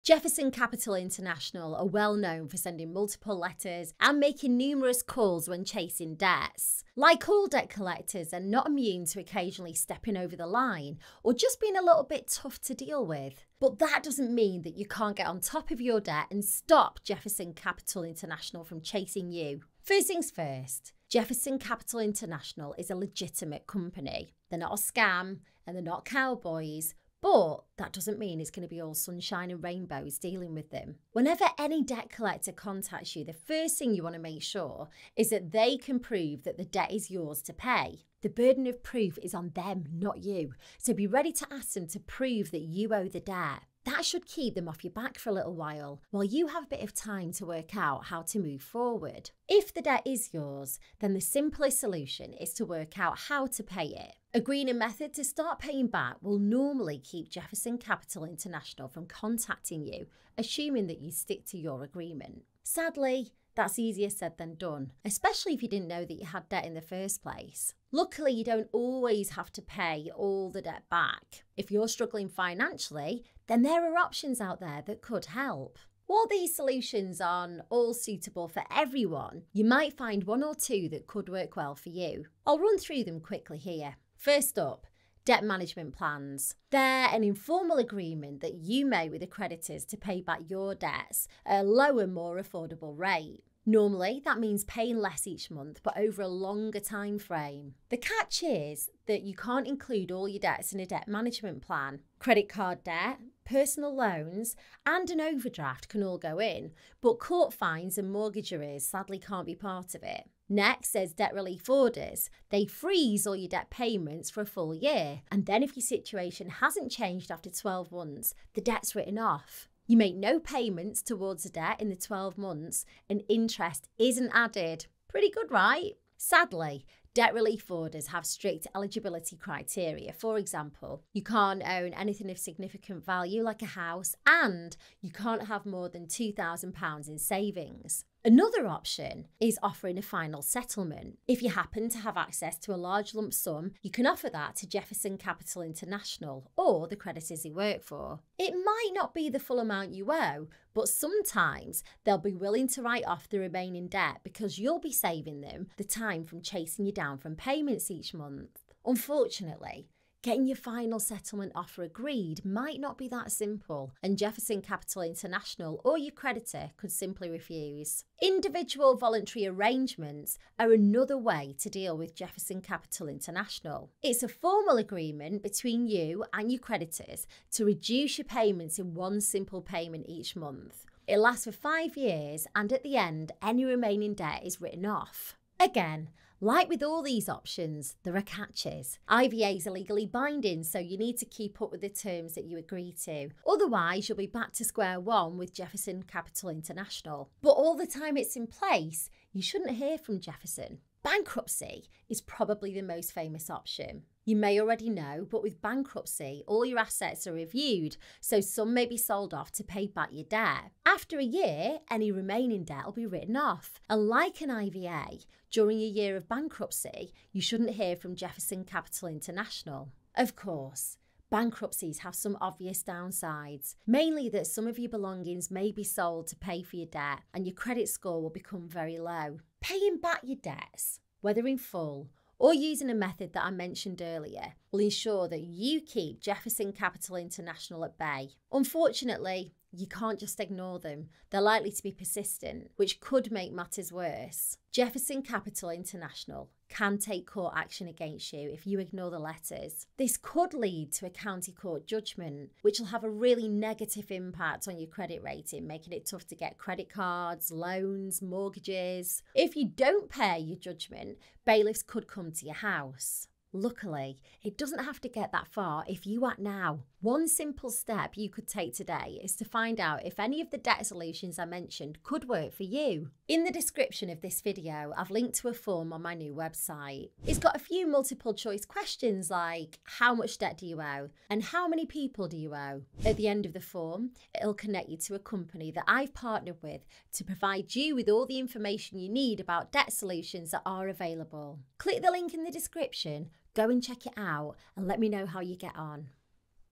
Jefferson Capital International are well known for sending multiple letters and making numerous calls when chasing debts. Like all debt collectors, they're not immune to occasionally stepping over the line or just being a little bit tough to deal with. But that doesn't mean that you can't get on top of your debt and stop Jefferson Capital International from chasing you. First things first, Jefferson Capital International is a legitimate company. They're not a scam and they're not cowboys. But that doesn't mean it's going to be all sunshine and rainbows dealing with them. Whenever any debt collector contacts you, the first thing you want to make sure is that they can prove that the debt is yours to pay. The burden of proof is on them, not you. So be ready to ask them to prove that you owe the debt. That should keep them off your back for a little while you have a bit of time to work out how to move forward. If the debt is yours, then the simplest solution is to work out how to pay it. Agreeing a method to start paying back will normally keep Jefferson Capital International from contacting you, assuming that you stick to your agreement. Sadly, that's easier said than done, especially if you didn't know that you had debt in the first place. Luckily, you don't always have to pay all the debt back. If you're struggling financially, then there are options out there that could help. While these solutions aren't all suitable for everyone, you might find one or two that could work well for you. I'll run through them quickly here. First up, debt management plans. They're an informal agreement that you make with the creditors to pay back your debts at a lower, more affordable rate. Normally, that means paying less each month, but over a longer time frame. The catch is that you can't include all your debts in a debt management plan. Credit card debt, personal loans, and an overdraft can all go in, but court fines and mortgage arrears sadly can't be part of it. Next, there's debt relief orders. They freeze all your debt payments for a full year, and then if your situation hasn't changed after 12 months, the debt's written off. You make no payments towards the debt in the 12 months and interest isn't added. Pretty good, right? Sadly, debt relief orders have strict eligibility criteria. For example, you can't own anything of significant value like a house and you can't have more than £2,000 in savings. Another option is offering a final settlement. If you happen to have access to a large lump sum, you can offer that to Jefferson Capital International or the creditors you work for. It might not be the full amount you owe, but sometimes they'll be willing to write off the remaining debt because you'll be saving them the time from chasing you down from payments each month. Unfortunately, getting your final settlement offer agreed might not be that simple, and Jefferson Capital International or your creditor could simply refuse. Individual voluntary arrangements are another way to deal with Jefferson Capital International. It's a formal agreement between you and your creditors to reduce your payments in one simple payment each month. It lasts for 5 years, and at the end, any remaining debt is written off. Again, like with all these options, there are catches. IVAs are legally binding, so you need to keep up with the terms that you agree to. Otherwise, you'll be back to square one with Jefferson Capital International. But all the time it's in place, you shouldn't hear from Jefferson. Bankruptcy is probably the most famous option. You may already know, but with bankruptcy, all your assets are reviewed, so some may be sold off to pay back your debt. After a year, any remaining debt will be written off. And like an IVA, during a year of bankruptcy, you shouldn't hear from Jefferson Capital International. Of course, bankruptcies have some obvious downsides, mainly that some of your belongings may be sold to pay for your debt and your credit score will become very low. Paying back your debts, whether in full or using a method that I mentioned earlier, will ensure that you keep Jefferson Capital International at bay. Unfortunately, you can't just ignore them. They're likely to be persistent, which could make matters worse. Jefferson Capital International can take court action against you if you ignore the letters. This could lead to a county court judgment, which will have a really negative impact on your credit rating, making it tough to get credit cards, loans, mortgages. If you don't pay your judgment, bailiffs could come to your house. Luckily, it doesn't have to get that far if you act now. One simple step you could take today is to find out if any of the debt solutions I mentioned could work for you. In the description of this video, I've linked to a form on my new website. It's got a few multiple choice questions like, how much debt do you owe? And how many people do you owe? At the end of the form, it'll connect you to a company that I've partnered with to provide you with all the information you need about debt solutions that are available. Click the link in the description, go and check it out, and let me know how you get on.